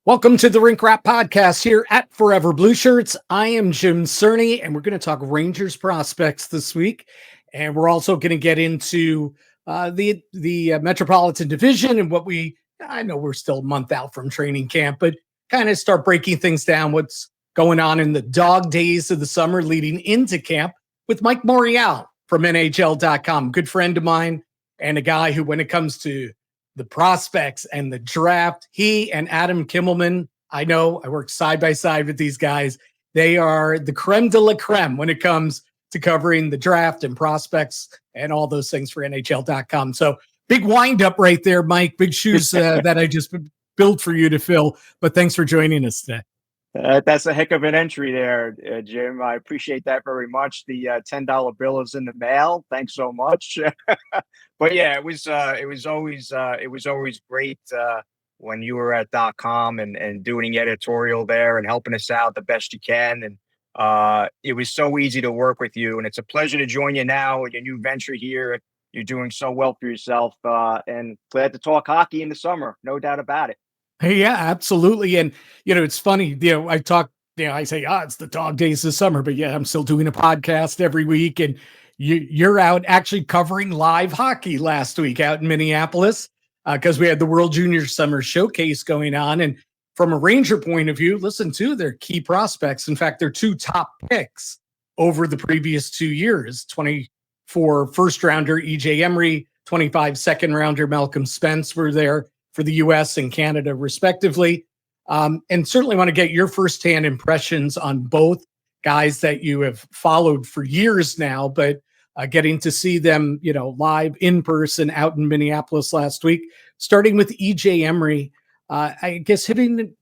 Welcome to the Rink Rap Podcast here at Forever Blueshirts. I am Jim Cerny, and we're going to talk Rangers prospects this week. And we're also going to get into the Metropolitan Division and I know we're still a month out from training camp, but kind of start breaking things down, what's going on in the dog days of the summer leading into camp with Mike Morreale from NHL.com. Good friend of mine and a guy who, when it comes to the prospects and the draft, he and Adam Kimmelman, I know I work side by side with these guys. They are the creme de la creme when it comes to covering the draft and prospects and all those things for NHL.com. So big wind up right there, Mike. Big shoes that I just built for you to fill. But thanks for joining us today. That's a heck of an entry there, Jim. I appreciate that very much. The $10 bill is in the mail. Thanks so much. But yeah, it was always great when you were at .com and doing the editorial there and helping us out the best you can. And it was so easy to work with you. And it's a pleasure to join you now in your new venture here. You're doing so well for yourself, and glad to talk hockey in the summer. No doubt about it. Hey, yeah, absolutely. And, it's funny, I talk, I say, it's the dog days of summer, but yeah, I'm still doing a podcast every week. And you're out actually covering live hockey last week out in Minneapolis because we had the World Junior Summer Showcase going on. And from a Ranger point of view, listen to their key prospects. In fact, their two top picks over the previous 2 years, 24 first rounder EJ Emery, 25 second rounder Malcolm Spence were there for the U.S. and Canada, respectively. And certainly want to get your firsthand impressions on both guys that you have followed for years now, but getting to see them, live in person out in Minneapolis last week, starting with EJ Emery. I guess hitting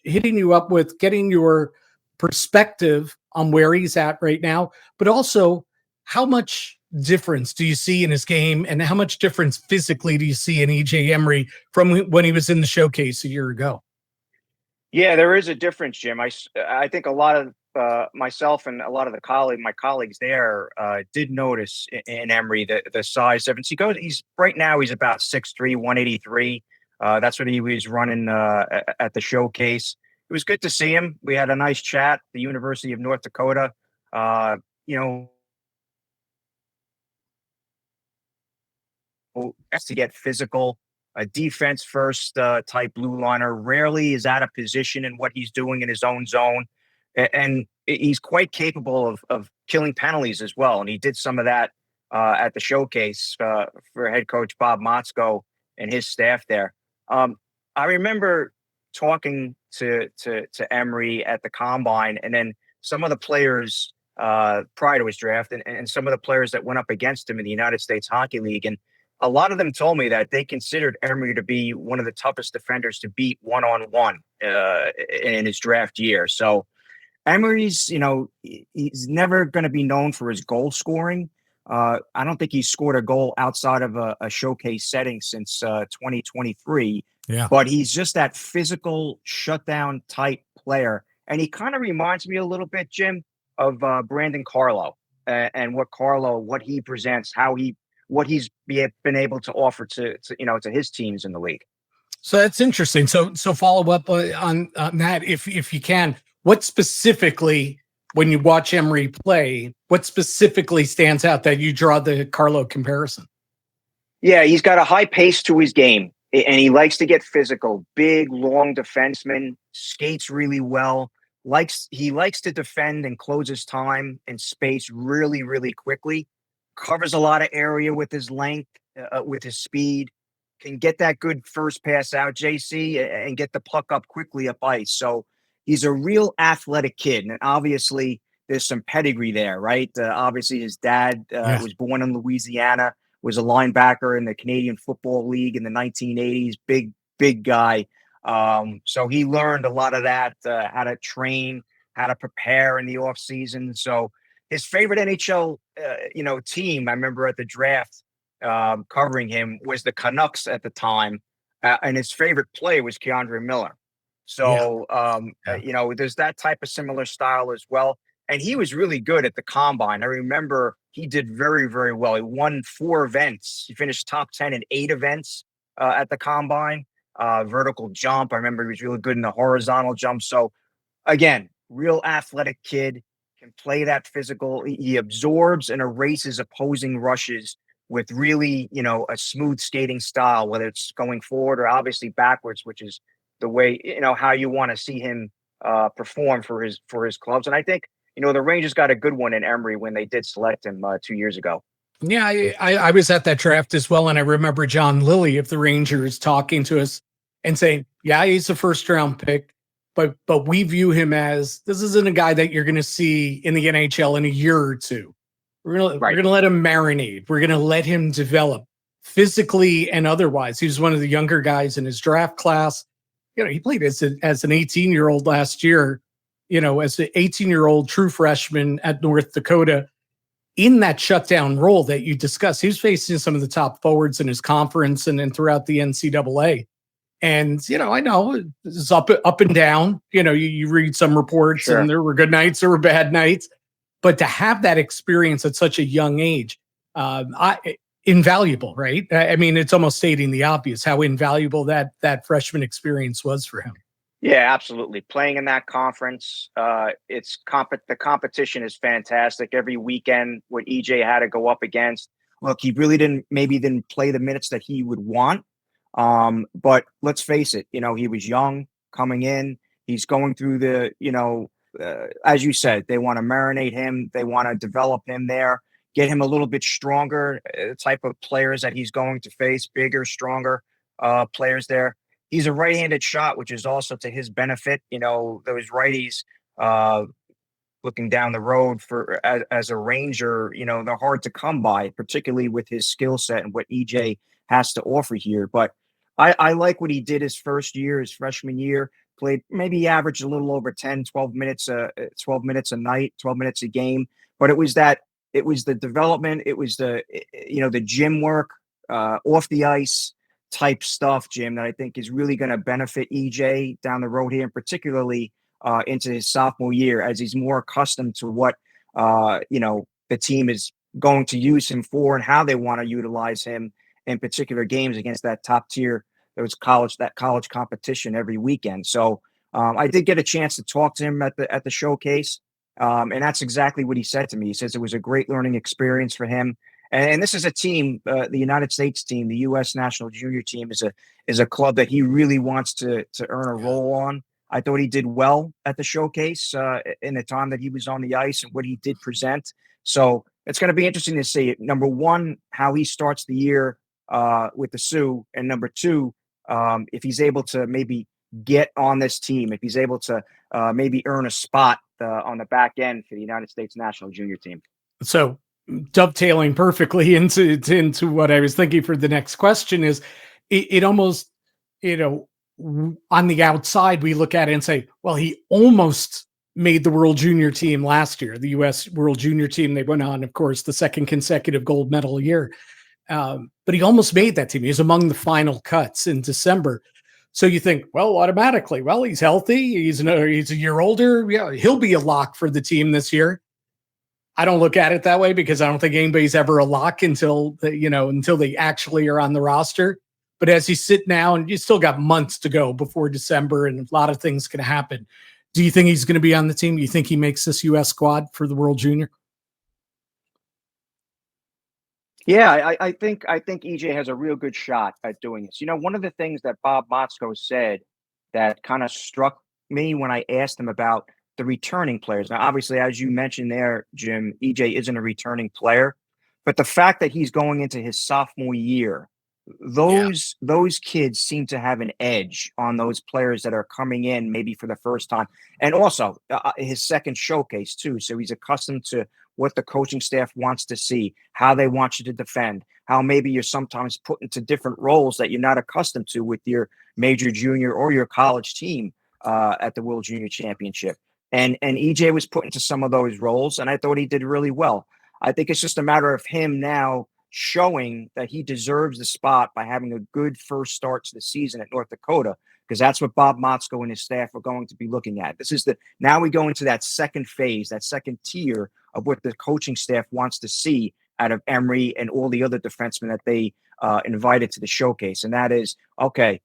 you up with getting your perspective on where he's at right now, but also how much difference do you see in his game and how much difference physically do you see in EJ Emery from when he was in the showcase a year ago? Yeah, there is a difference, Jim. I think a lot of myself and a lot of my colleagues there did notice in Emery the size difference. He's right now he's about 6'3", 183. That's what he was running at the showcase. It was good to see him. We had a nice chat at the University of North Dakota. To get physical, a defense first type blue liner, rarely is out of position in what he's doing in his own zone. And he's quite capable of killing penalties as well. And he did some of that at the showcase for head coach Bob Motzko and his staff there. I remember talking to Emery at the combine, and then some of the players prior to his draft and some of the players that went up against him in the United States Hockey League. And a lot of them told me that they considered Emery to be one of the toughest defenders to beat one-on-one in his draft year. So Emery's, he's never going to be known for his goal scoring. I don't think he's scored a goal outside of a showcase setting since 2023. Yeah. But he's just that physical shutdown type player. And he kind of reminds me a little bit, Jim, of Brandon Carlo and what he presents, what he's been able to offer to his teams in the league. So that's interesting. So follow up on that if you can. What specifically, when you watch Emery play, what specifically stands out that you draw the Carlo comparison? Yeah, he's got a high pace to his game, and he likes to get physical. Big, long defenseman, skates really well. He likes to defend and close his time and space really, really quickly. Covers a lot of area with his length, with his speed. Can get that good first pass out, JC, and get the puck up quickly up ice. So he's a real athletic kid, and obviously there's some pedigree there, right? Obviously his dad was born in Louisiana, was a linebacker in the Canadian Football League in the 1980s. Big guy. So he learned a lot of that, how to train, how to prepare in the off season. So his favorite NHL, team, I remember at the draft covering him, was the Canucks at the time, and his favorite player was Keandre Miller. So, there's that type of similar style as well. And he was really good at the combine. I remember he did very, very well. He won 4 events. He finished top 10 in 8 events at the combine. vertical jump. I remember he was really good in the horizontal jump. So again, real athletic kid, can play that physical. He absorbs and erases opposing rushes with really, a smooth skating style, whether it's going forward or obviously backwards, which is the way, how you want to see him perform for his clubs. And I think, the Rangers got a good one in Emery when they did select him 2 years ago. Yeah, I was at that draft as well, and I remember John Lilly of the Rangers talking to us and saying, "Yeah, he's a first round pick, but we view him as this isn't a guy that you're going to see in the NHL in a year or two. We're gonna let him marinate. We're gonna let him develop physically and otherwise." He was one of the younger guys in his draft class. He played as an 18-year-old last year. As an 18-year-old true freshman at North Dakota. In that shutdown role that you discussed, he was facing some of the top forwards in his conference and then throughout the NCAA. And, I know it's up and down. You read some reports and there were good nights, there were bad nights. But to have that experience at such a young age, invaluable, right? I mean, it's almost stating the obvious how invaluable that freshman experience was for him. Yeah, absolutely. Playing in that conference, the competition is fantastic. Every weekend, what EJ had to go up against. Look, he really didn't play the minutes that he would want. But let's face it, he was young coming in. He's going through as you said, they want to marinate him. They want to develop him there, get him a little bit stronger, type of players that he's going to face, bigger, stronger players there. He's a right-handed shot, which is also to his benefit. Those righties looking down the road as a Ranger, they're hard to come by, particularly with his skill set and what EJ has to offer here. But I like what he did his freshman year. Played, maybe averaged a little over 10, 12 minutes, 12 minutes a night, 12 minutes a game. But it was the development. It was the gym work off the ice type stuff, Jim, that I think is really going to benefit EJ down the road here, and particularly into his sophomore year, as he's more accustomed to what the team is going to use him for and how they want to utilize him in particular games against that top tier, college competition every weekend. So I did get a chance to talk to him at the showcase, and that's exactly what he said to me. He says it was a great learning experience for him. And this is a team, the United States team, the U.S. national junior team is a club that he really wants to earn a role on. I thought he did well at the showcase in the time that he was on the ice and what he did present. So it's going to be interesting to see, number one, how he starts the year with the Sioux, and number two, if he's able to maybe get on this team, if he's able to maybe earn a spot on the back end for the United States national junior team. So dovetailing perfectly into what I was thinking for the next question is it almost, on the outside, we look at it and say, well, he almost made the World Junior team last year, the U.S. World Junior team. They went on, of course, the second consecutive gold medal year. But he almost made that team. He was among the final cuts in December. So you think, well, automatically, he's healthy. He's a year older. Yeah, he'll be a lock for the team this year. I don't look at it that way because I don't think anybody's ever a lock until they actually are on the roster. But as you sit now, and you still got months to go before December, and a lot of things can happen. Do you think he's going to be on the team? You think he makes this U.S. squad for the World Junior? Yeah, I think EJ has a real good shot at doing this. One of the things that Bob Motzko said that kind of struck me when I asked him about the returning players. Now, obviously, as you mentioned there, Jim, EJ isn't a returning player, but the fact that he's going into his sophomore year, those kids seem to have an edge on those players that are coming in maybe for the first time, and also his second showcase too. So he's accustomed to what the coaching staff wants to see, how they want you to defend, how maybe you're sometimes put into different roles that you're not accustomed to with your major junior or your college team at the World Junior Championship. And EJ was put into some of those roles, and I thought he did really well. I think it's just a matter of him now showing that he deserves the spot by having a good first start to the season at North Dakota, because that's what Bob Motzko and his staff are going to be looking at. Now we go into that second phase, that second tier of what the coaching staff wants to see out of Emery and all the other defensemen that they invited to the showcase. And that is, okay,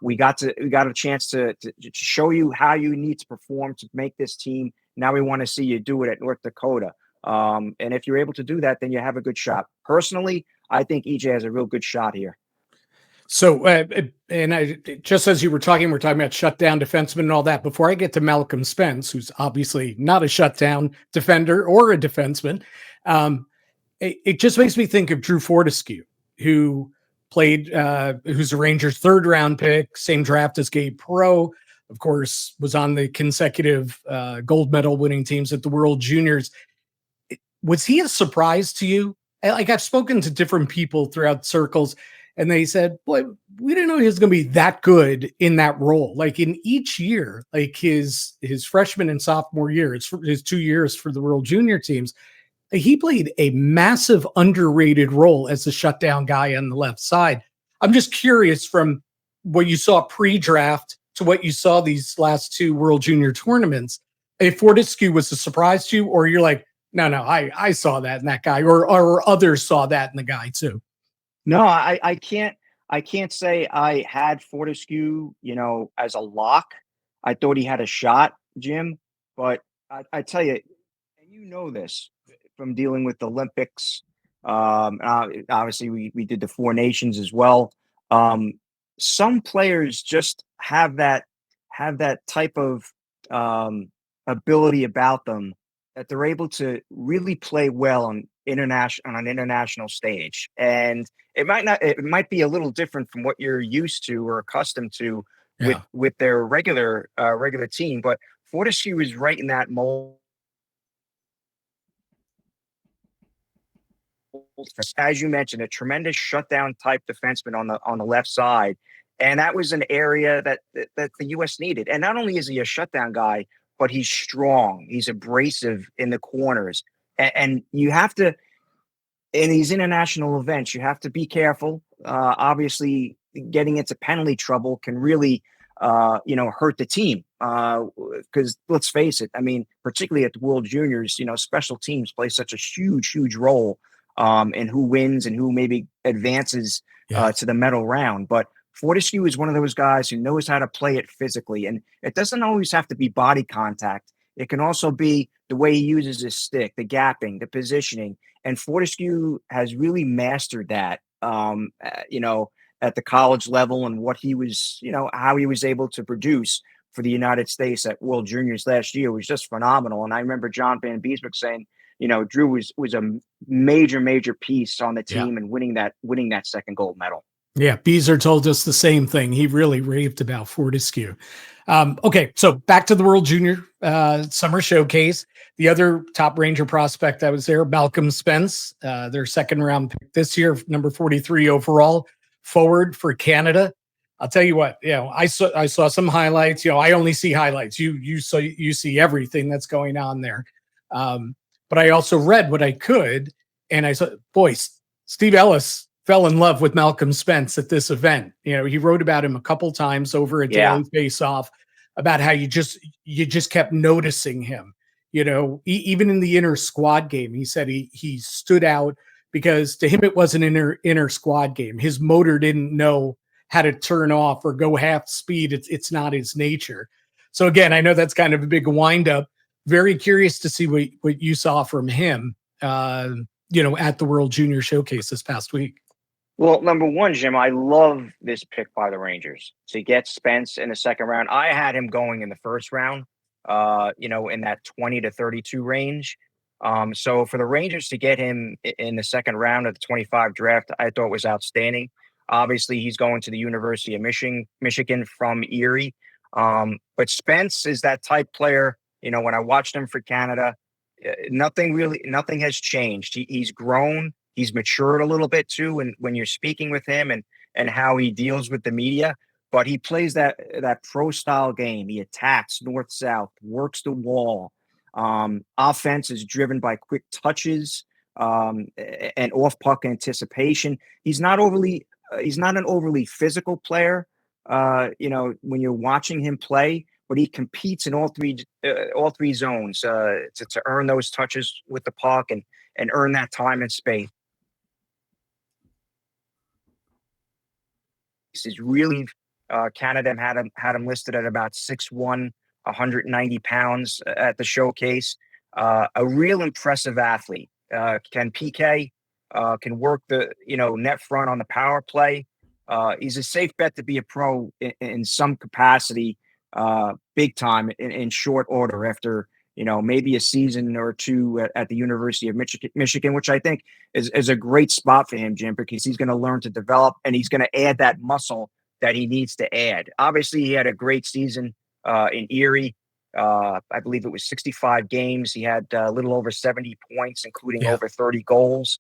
We got a chance to show you how you need to perform to make this team. Now we want to see you do it at North Dakota. And if you're able to do that, then you have a good shot. Personally, I think EJ has a real good shot here. So, just as you were talking, we're talking about shutdown defensemen and all that. Before I get to Malcolm Spence, who's obviously not a shutdown defender or a defenseman, it just makes me think of Drew Fortescue, who played, who's a Rangers 3rd round pick, same draft as Gabe Perreault, of course, was on the consecutive gold medal winning teams at the World Juniors. Was he a surprise to you? Like, I've spoken to different people throughout circles, and they said, boy, we didn't know he was going to be that good in that role. Like, in each year, like his freshman and sophomore year, it's his 2 years for the World Junior teams, he played a massive underrated role as the shutdown guy on the left side. I'm just curious, from what you saw pre-draft to what you saw these last 2 World Junior tournaments, if Fortescue was a surprise to you, or you're like, no, I saw that in that guy, or others saw that in the guy too. No, I can't say I had Fortescue, as a lock. I thought he had a shot, Jim, but I tell you, and you know this from dealing with the Olympics. Obviously, we did the 4 nations as well. Some players just have that type of ability about them that they're able to really play well on an international stage. And it might be a little different from what you're used to or accustomed to with their regular team, but Fortescue is right in that mold. As you mentioned, a tremendous shutdown type defenseman on the left side. And that was an area that the U.S. needed. And not only is he a shutdown guy, but he's strong. He's abrasive in the corners. And you have to, in these international events, you have to be careful. Obviously, getting into penalty trouble can really, hurt the team. Because let's face it, I mean, particularly at the World Juniors, special teams play such a huge role in who wins and who maybe advances to the medal round. But Fortescue is one of those guys who knows how to play it physically. And it doesn't always have to be body contact. It can also be the way he uses his stick, the gapping, the positioning. And Fortescue has really mastered that, at the college level, and what he was, how he was able to produce for the United States at World Juniors last year was just phenomenal. And I remember John Van Beesbrook saying, Drew was a major piece on the team and winning that 2nd gold medal. Yeah, Beezer told us the same thing. He really raved about Fortescue. Okay, so back to the World Junior Summer Showcase. The other top Ranger prospect that was there, Malcolm Spence, their 2nd round pick this year, number 43 overall, forward for Canada. I'll tell you what, I saw some highlights. I only see highlights. You see everything that's going on there. But I also read what I could, and I saw, boy, Steve Ellis fell in love with Malcolm Spence at this event. He wrote about him a couple times over at Daily Face-Off about how you just kept noticing him. Even in the inner squad game, he said he stood out because to him it wasn't an inner squad game. His motor didn't know how to turn off or go half speed. It's not his nature. So again, I know that's kind of a big windup. Very curious to see what you saw from him, at the World Junior Showcase this past week. Well, number one, Jim, I love this pick by the Rangers to get Spence in the 2nd round. I had him going in the 1st round, in that 20 to 32 range. So for the Rangers to get him in the 2nd round of the 25 draft, I thought was outstanding. Obviously, he's going to the University of Michigan from Erie. But Spence is that type player. When I watched him for Canada, nothing has changed. He's grown. He's matured a little bit too. And when you're speaking with him and how he deals with the media, but he plays that pro style game. He attacks north-south, works the wall. Offense is driven by quick touches and off puck anticipation. He's not an overly physical player. When you're watching him play, but he competes in all three zones to earn those touches with the puck and earn that time and space. This is really Canada had him listed at about 6'1", 190 pounds at the showcase. A real impressive athlete. Can PK, can work the net front on the power play. He's a safe bet to be a pro in some capacity, big time in short order after maybe a season or two at the University of Michigan, which I think is a great spot for him, Jim, because he's going to learn to develop and he's going to add that muscle that he needs to add. Obviously, he had a great season in Erie. I believe it was 65 games. He had a little over 70 points, including over 30 goals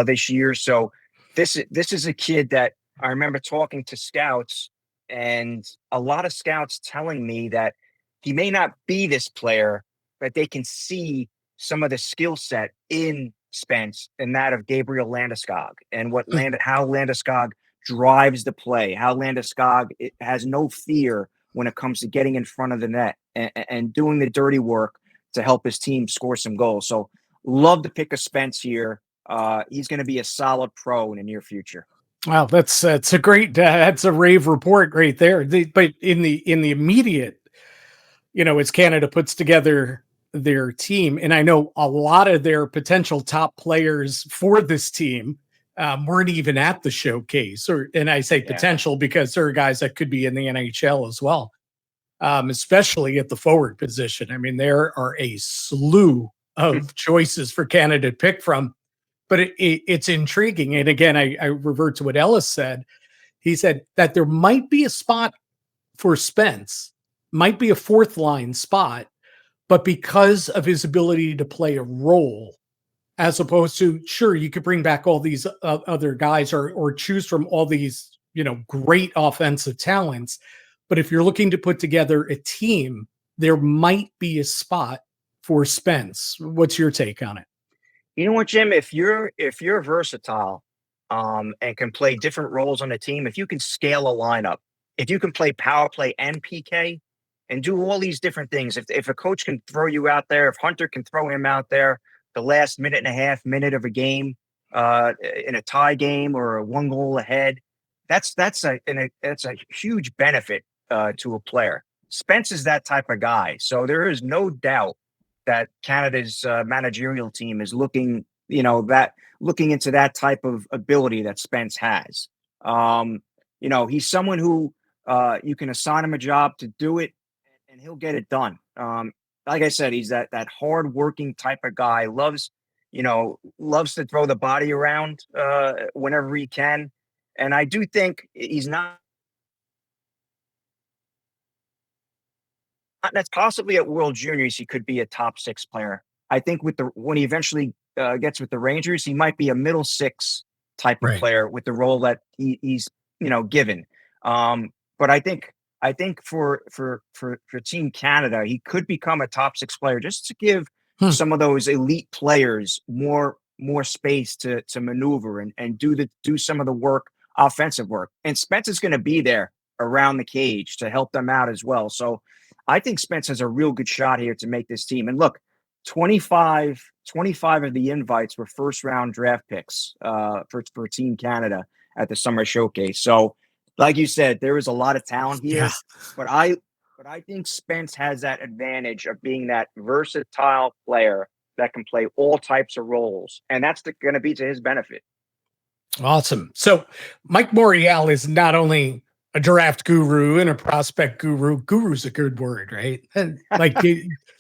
this year. So this is a kid that I remember talking to scouts, and a lot of scouts telling me that he may not be this player, but they can see some of the skill set in Spence and that of Gabriel Landeskog and how Landeskog drives the play, how Landeskog has no fear when it comes to getting in front of the net and doing the dirty work to help his team score some goals. So love to pick a Spence here. He's going to be a solid pro in the near future. Wow, that's a great, that's a rave report right there. But in the immediate, as Canada puts together their team, and I know a lot of their potential top players for this team weren't even at the showcase, and I say potential because there are guys that could be in the NHL as well, especially at the forward position. I mean, there are a slew of choices for Canada to pick from, but it's intriguing. And again, I revert to what Ellis said. He said that there might be a spot for Spence, might be a fourth line spot, but because of his ability to play a role, as opposed to, sure, you could bring back all these other guys or choose from all these, great offensive talents. But if you're looking to put together a team, there might be a spot for Spence. What's your take on it? You know what, Jim? If you're versatile and can play different roles on a team, if you can scale a lineup, if you can play power play and PK and do all these different things, if a coach can throw you out there, if Hunter can throw him out there the last minute and a half of a game in a tie game or a 1 goal ahead, that's a huge benefit to a player. Spence is that type of guy. So there is no doubt that Canada's managerial team is looking into that type of ability that Spence has. He's someone who you can assign him a job to do it and he'll get it done. Like I said, he's that hard-working type of guy, loves to throw the body around whenever he can. And I do think he's not that's possibly at World Juniors, he could be a top 6 player. I think when he eventually gets with the Rangers, he might be a middle 6 type of player with the role that he's given. But I think for Team Canada, he could become a top 6 player just to give some of those elite players more space to maneuver and do some of the work, offensive work. And Spence is going to be there around the cage to help them out as well. So I think Spence has a real good shot here to make this team. And look, 25 of the invites were first round draft picks for Team Canada at the Summer Showcase. So like you said, there is a lot of talent here, but I think Spence has that advantage of being that versatile player that can play all types of roles. And that's going to be to his benefit. Awesome. So Mike Morreale is not only a draft guru and a prospect guru. Guru's a good word, right? Like,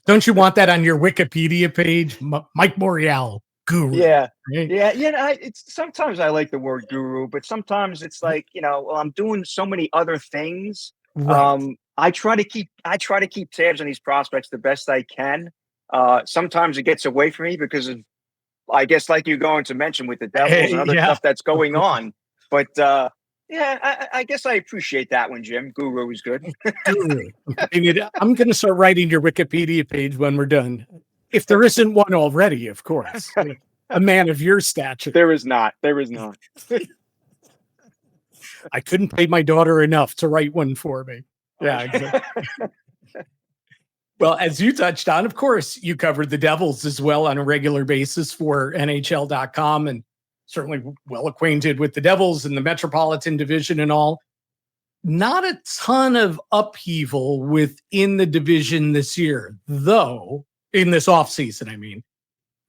don't you want that on your Wikipedia page? Mike Morreale, guru. Yeah. Right? Yeah. It's sometimes I like the word guru, but sometimes it's like, I'm doing so many other things. Right. I try to keep tabs on these prospects the best I can. Sometimes it gets away from me because of, I guess, like you're going to mention with the Devils and other stuff that's going on. But I guess I appreciate that one, Jim. Guru is good. Guru. I'm going to start writing your Wikipedia page when we're done. If there isn't one already, of course. A man of your stature. There is not. I couldn't pay my daughter enough to write one for me. Yeah, exactly. Well, as you touched on, of course, you covered the Devils as well on a regular basis for NHL.com and certainly well acquainted with the Devils and the Metropolitan Division and all. not a ton of upheaval within the division this year, though, in this offseason, I mean,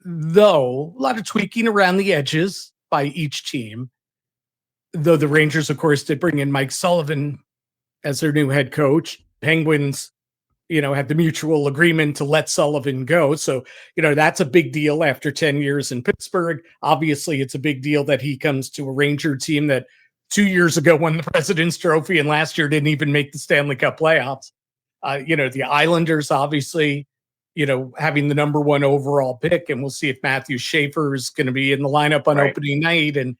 though a lot of tweaking around the edges by each team. Though the Rangers, of course, did bring in Mike Sullivan as their new head coach. Penguins, had the mutual agreement to let Sullivan go. So, that's a big deal after 10 years in Pittsburgh. Obviously, it's a big deal that he comes to a Ranger team that 2 years ago won the President's Trophy and last year didn't even make the Stanley Cup playoffs. The Islanders, obviously, having the number one overall pick, and we'll see if Matthew Schaefer is going to be in the lineup on opening night. And,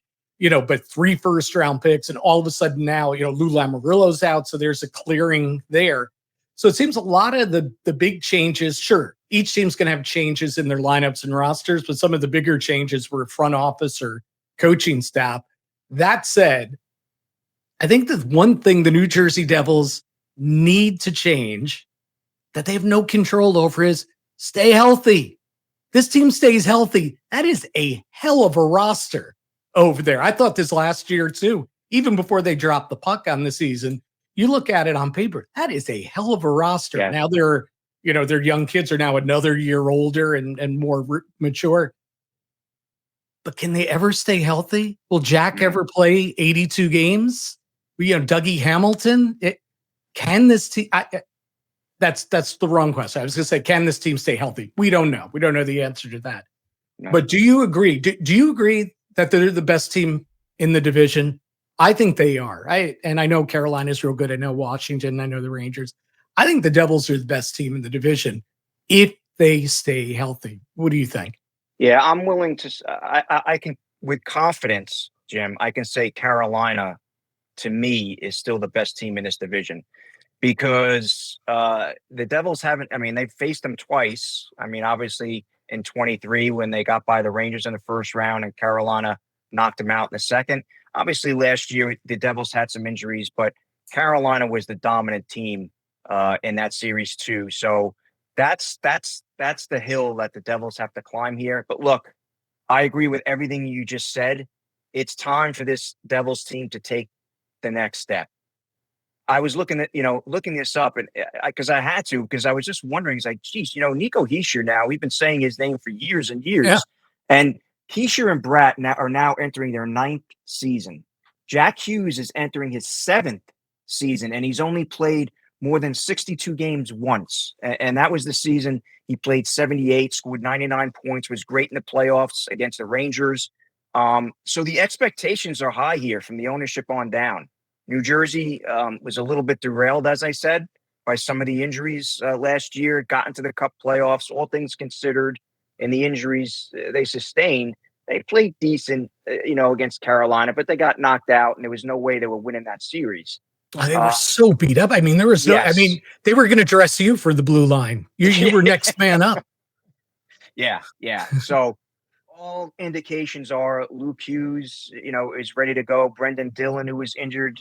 but 3 first-round picks, and all of a sudden now, Lou Lamoriello's out, so there's a clearing there. So it seems a lot of the big changes, sure, each team's going to have changes in their lineups and rosters, but some of the bigger changes were front office or coaching staff. That said, I think the one thing the New Jersey Devils need to change that they have no control over is stay healthy. This team stays healthy. That is a hell of a roster over there. I thought this last year too, even before they dropped the puck on the season. You look at it on paper, that is a hell of a roster. Yeah. Now their young kids are now another year older and more mature. But can they ever stay healthy? Will Jack ever play 82 games? Dougie Hamilton? Can this team? That's the wrong question. I was going to say, can this team stay healthy? We don't know. We don't know the answer to that. No. But do you agree? Do you agree that they're the best team in the division? I think they are. I know Carolina's real good. I know Washington. I know the Rangers. I think the Devils are the best team in the division if they stay healthy. What do you think? Yeah, I'm willing to. I can, with confidence, Jim, I can say Carolina, to me, is still the best team in this division because the Devils haven't. I mean, they've faced them twice. I mean, obviously in 23 when they got by the Rangers in the first round and Carolina knocked them out in the second. Obviously, last year the Devils had some injuries, but Carolina was the dominant team in that series too. So that's the hill that the Devils have to climb here. But look, I agree with everything you just said. It's time for this Devils team to take the next step. I was looking this up, and because I had to, because I was just wondering, it's like, geez, Nico Hischier now, we've been saying his name for years and years, and Hischier and Bratt are now entering their 9th season. Jack Hughes is entering his 7th season, and he's only played more than 62 games once. And that was the season he played 78, scored 99 points, was great in the playoffs against the Rangers. So the expectations are high here from the ownership on down. New Jersey was a little bit derailed, as I said, by some of the injuries last year, got into the Cup playoffs, all things considered, and the injuries they sustained. They played decent, against Carolina, but they got knocked out, and there was no way they were winning that series. They were so beat up. I mean, there was no. Yes. I mean, they were going to dress you for the blue line. You were next man up. Yeah. So all indications are Luke Hughes, is ready to go. Brendan Dillon, who was injured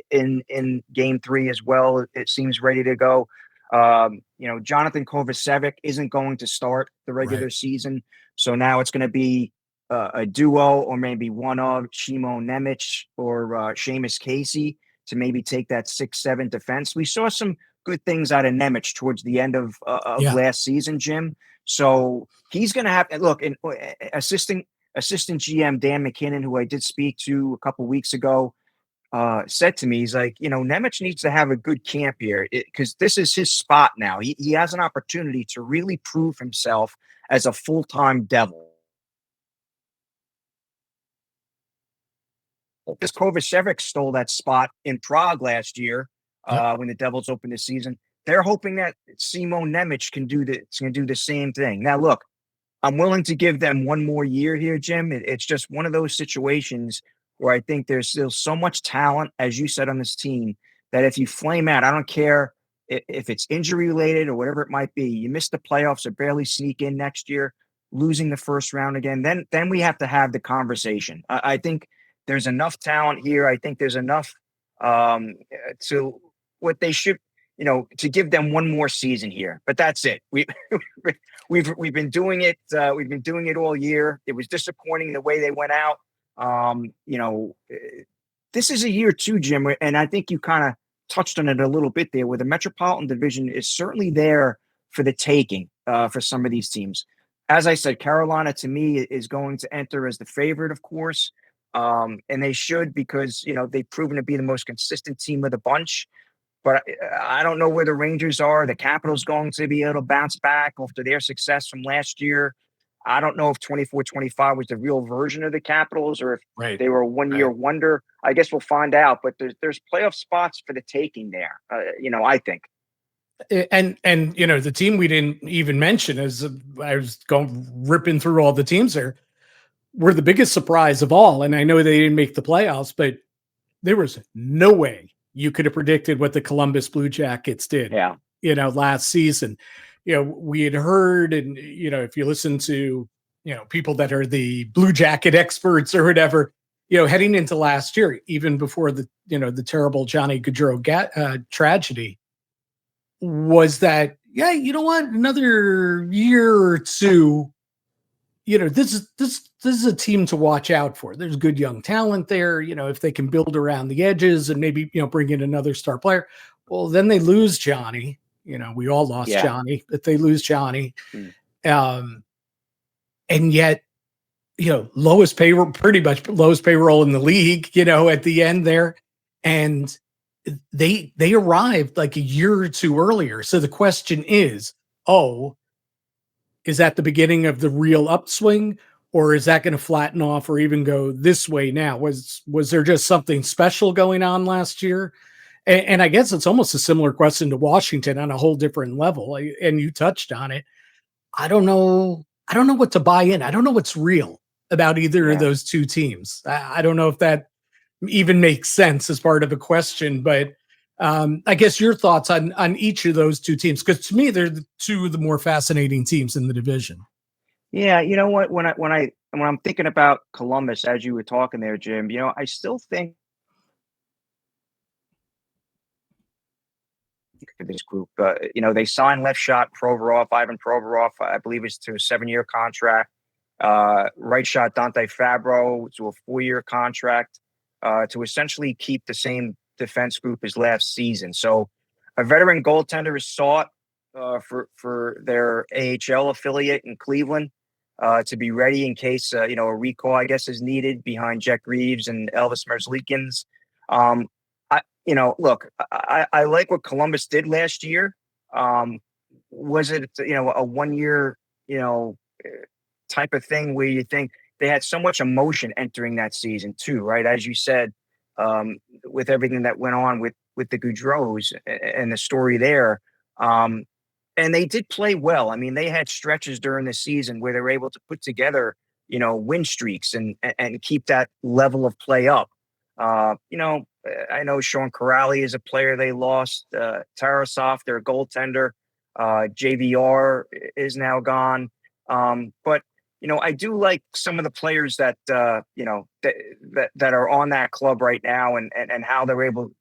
in Game 3 as well, it seems ready to go. Jonathan Kovacevic isn't going to start the regular season, so now it's going to be a duo, or maybe one of Chimo Nemec or Seamus Casey to maybe take that 6-7 defense. We saw some good things out of Nemec towards the end of last season, Jim. So he's going to have to look. And assistant GM Dan McKinnon, who I did speak to a couple weeks ago, said to me, he's like, Nemec needs to have a good camp here because this is his spot now. He has an opportunity to really prove himself as a full-time Devil. This Kovacevic stole that spot in Prague last year when the Devils opened the season. They're hoping that Chimo Nemec can do the same thing. Now, look, I'm willing to give them one more year here, Jim. It's just one of those situations where I think there's still so much talent, as you said, on this team, that if you flame out, I don't care if it's injury related or whatever it might be, you miss the playoffs or barely sneak in next year, losing the first round again, then we have to have the conversation. I think there's enough talent here. I think there's enough to what they should, to give them one more season here. But that's it. We've been doing it. We've been doing it all year. It was disappointing the way they went out. this is a year too, Jim, and I think you kind of touched on it a little bit there, where the Metropolitan Division is certainly there for the taking for some of these teams. As I said, Carolina to me is going to enter as the favorite, of course, and they should, because they've proven to be the most consistent team of the bunch. But I don't know where the Rangers are. The Capitals going to be able to bounce back after their success from last year. I don't know if 24-25 was the real version of the Capitals, or if they were a one-year wonder. I guess we'll find out. But there's playoff spots for the taking there. I think. And the team we didn't even mention, as I was ripping through all the teams there, were the biggest surprise of all. And I know they didn't make the playoffs, but there was no way you could have predicted what the Columbus Blue Jackets did. Yeah. Last season. We had heard, and if you listen to people that are the Blue Jacket experts or whatever, heading into last year, even before the the terrible Johnny Gaudreau tragedy, was that another year or two, this is a team to watch out for. There's good young talent there. If they can build around the edges and maybe bring in another star player. Well, then they lose Johnny. We all lost Johnny, but they lose Johnny. And yet, lowest payroll, pretty much lowest payroll in the league, at the end there. And they arrived like a year or two earlier. So the question is, is that the beginning of the real upswing, or is that going to flatten off or even go this way now? Was there just something special going on last year? And I guess it's almost a similar question to Washington on a whole different level. And you touched on it. I don't know what to buy in. I don't know what's real about either of those two teams. I don't know if that even makes sense as part of a question, but I guess your thoughts on each of those two teams, because to me, they're two of the more fascinating teams in the division. Yeah. You know what? When I'm thinking about Columbus, as you were talking there, Jim, I still think for this group, they signed left shot Ivan Provorov, I believe it's to a 7-year contract. Right shot Dante Fabro to a 4-year contract to essentially keep the same defense group as last season. So a veteran goaltender is sought for their AHL affiliate in Cleveland to be ready in case a recall, I guess, is needed behind Jack Reeves and Elvis Merzlikins. Look, I like what Columbus did last year. Was it, a 1-year, type of thing where you think they had so much emotion entering that season too, right? As you said, with everything that went on with the Gaudreaus and the story there. And they did play well. I mean, they had stretches during the season where they were able to put together, win streaks and keep that level of play up. I know Sean Corrali is a player they lost. Tarasov, their goaltender. JVR is now gone. But I do like some of the players that that are on that club right now, and how they're able,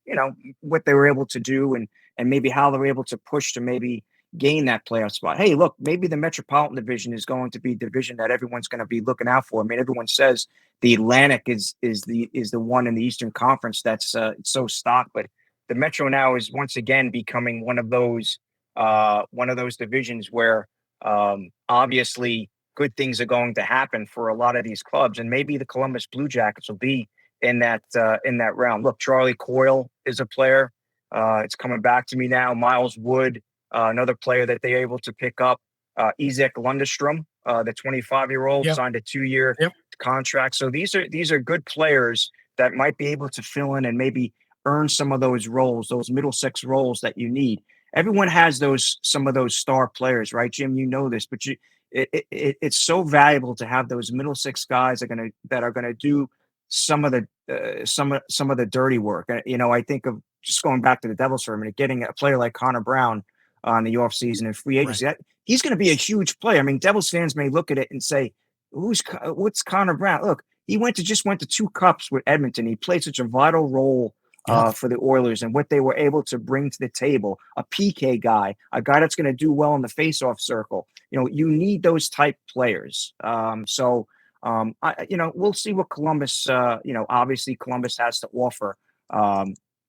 what they were able to do, and maybe how they're able to push to maybe gain that playoff spot. Hey, look, maybe the Metropolitan Division is going to be a division that everyone's going to be looking out for. I mean, everyone says the Atlantic is the one in the Eastern Conference that's so stocked, but the Metro now is once again becoming one of those divisions where obviously good things are going to happen for a lot of these clubs, and maybe the Columbus Blue Jackets will be in that realm. Look, Charlie Coyle is a player. It's coming back to me now. Miles Wood, another player that they're able to pick up. Isaac Lundestrom, the 25-year-old, signed a 2-year contract. So these are good players that might be able to fill in and maybe earn some of those roles, those middle six roles that you need. Everyone has some of those star players, right, Jim? You know this, but it's so valuable to have those middle six guys that are gonna do some of the dirty work. I think of just going back to the Devils for a minute, getting a player like Connor Brown on the offseason and free agency. Right. He's going to be a huge player. I mean, Devils fans may look at it and say, what's Connor Brown? Look, he went to 2 cups with Edmonton. He played such a vital role for the Oilers and what they were able to bring to the table. A PK guy, a guy that's going to do well in the faceoff circle. You need those type players. So We'll see what Columbus, obviously Columbus has to offer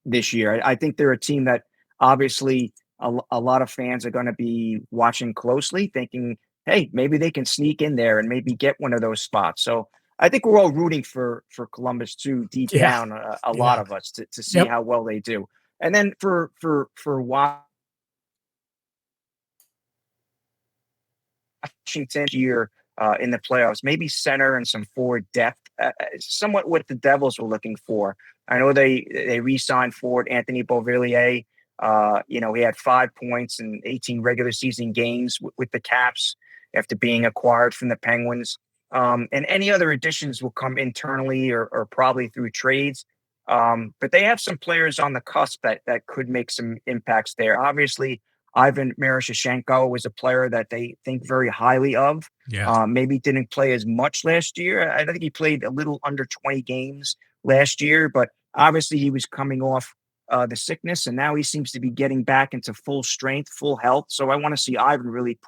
this year. I think they're a team that obviously a lot of fans are going to be watching closely, thinking, hey, maybe they can sneak in there and maybe get one of those spots. So I think we're all rooting for Columbus too, deep down, a lot of us to see how well they do. And then for Washington here in the playoffs, maybe center and some forward depth, somewhat what the Devils were looking for. I know they re-signed forward Anthony Beauvillier. He had 5 points in 18 regular season games with the Caps after being acquired from the Penguins. And any other additions will come internally or probably through trades. But they have some players on the cusp that could make some impacts there. Obviously, Ivan Marashchenko was a player that they think very highly of. Yeah. Maybe didn't play as much last year. I think he played a little under 20 games last year, but obviously he was coming off the sickness, and now he seems to be getting back into full strength, full health. So I want to see Ivan really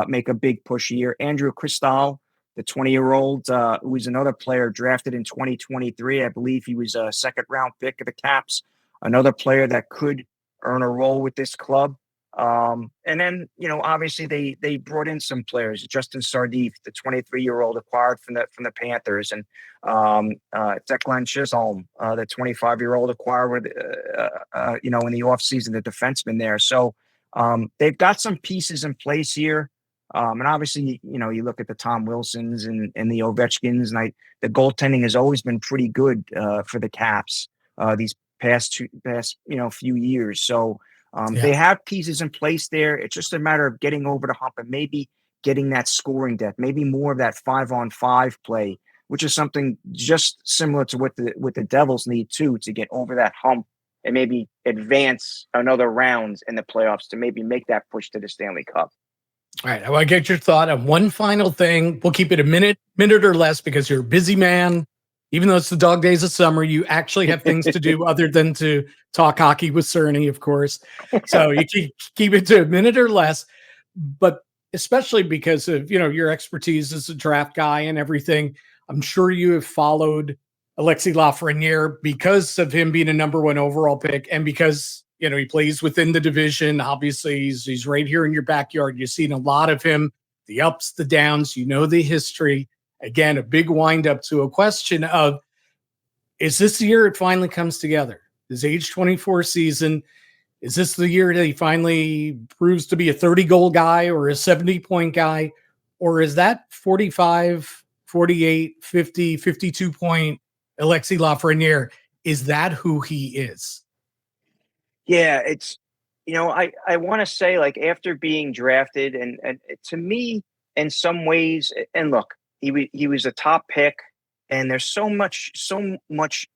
make a big push here. Andrew Cristal, the 20-year-old, who is another player drafted in 2023. I believe he was a second-round pick of the Caps. Another player that could earn a role with this club. And then, obviously they brought in some players. Justin Sardif, the 23-year-old acquired from the Panthers, and Declan Chisholm, the 25-year-old acquired in the offseason, the defenseman there. So they've got some pieces in place here. And obviously, you look at the Tom Wilsons and the Ovechkins, and the goaltending has always been pretty good for the Caps these past few years. So they have pieces in place there. It's just a matter of getting over the hump and maybe getting that scoring depth, maybe more of that 5-on-5 play, which is something just similar to what the Devils need too, to get over that hump and maybe advance another round in the playoffs to maybe make that push to the Stanley Cup. All right, I want to get your thought on one final thing. We'll keep it a minute or less because you're a busy man. Even though it's the dog days of summer, you actually have things to do other than to talk hockey with Cerny, of course. So you keep it to a minute or less, but especially because of, your expertise as a draft guy and everything. I'm sure you have followed Alexis Lafreniere because of him being a number 1 overall pick and because, he plays within the division. Obviously, he's right here in your backyard. You've seen a lot of him, the ups, the downs, the history. Again, a big windup to a question of, is this the year it finally comes together? His age 24 season, is this the year that he finally proves to be a 30-goal guy or a 70-point guy? Or is that 45, 48, 50, 52-point Alexis Lafreniere, is that who he is? Yeah, it's, I want to say, like, after being drafted, and to me, in some ways, and look, he was a top pick, and there's so much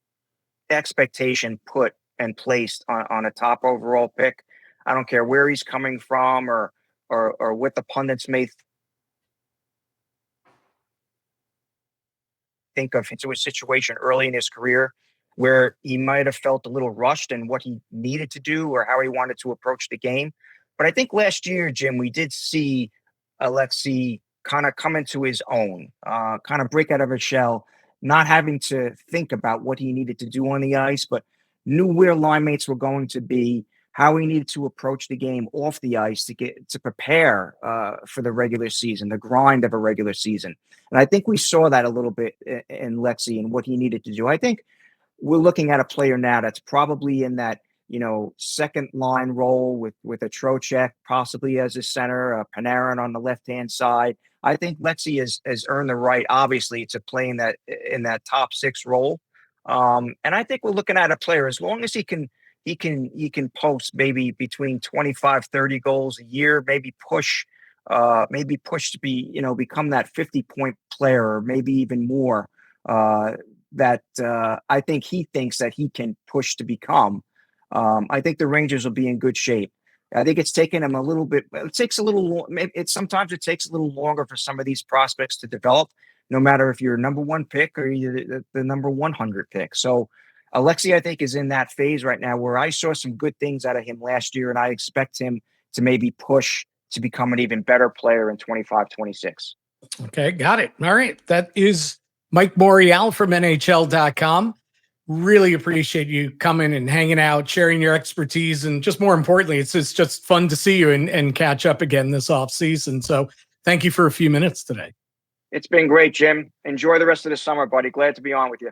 expectation put and placed on a top overall pick. I don't care where he's coming from or what the pundits may think of into a situation early in his career where he might have felt a little rushed in what he needed to do or how he wanted to approach the game. But I think last year, Jim, we did see Alexis kind of come into his own, kind of break out of his shell, not having to think about what he needed to do on the ice, but knew where line mates were going to be, how he needed to approach the game off the ice to prepare for the regular season, the grind of a regular season. And I think we saw that a little bit in Lexi and what he needed to do. I think we're looking at a player now that's probably in that, second line role with a Trocheck possibly as a center, a Panarin on the left-hand side. I think Lexi has earned the right, obviously, to play in that top 6 role. And I think we're looking at a player, as long as he can post maybe between 25, 30 goals a year, maybe push to be, become that 50-point player, or maybe even more, that I think he thinks that he can push to become. I think the Rangers will be in good shape. I think it's taken him a little bit. It takes a little. Sometimes it takes a little longer for some of these prospects to develop, no matter if you're a number 1 pick or you're the number 100 pick. So Alexi, I think, is in that phase right now where I saw some good things out of him last year, and I expect him to maybe push to become an even better player in 25, 26. Okay, got it. All right. That is Mike Morreale from NHL.com. Really appreciate you coming and hanging out, sharing your expertise, and just more importantly, it's just fun to see you and catch up again this off season. So thank you for a few minutes today. It's been great, Jim. Enjoy the rest of the summer, buddy. Glad to be on with you.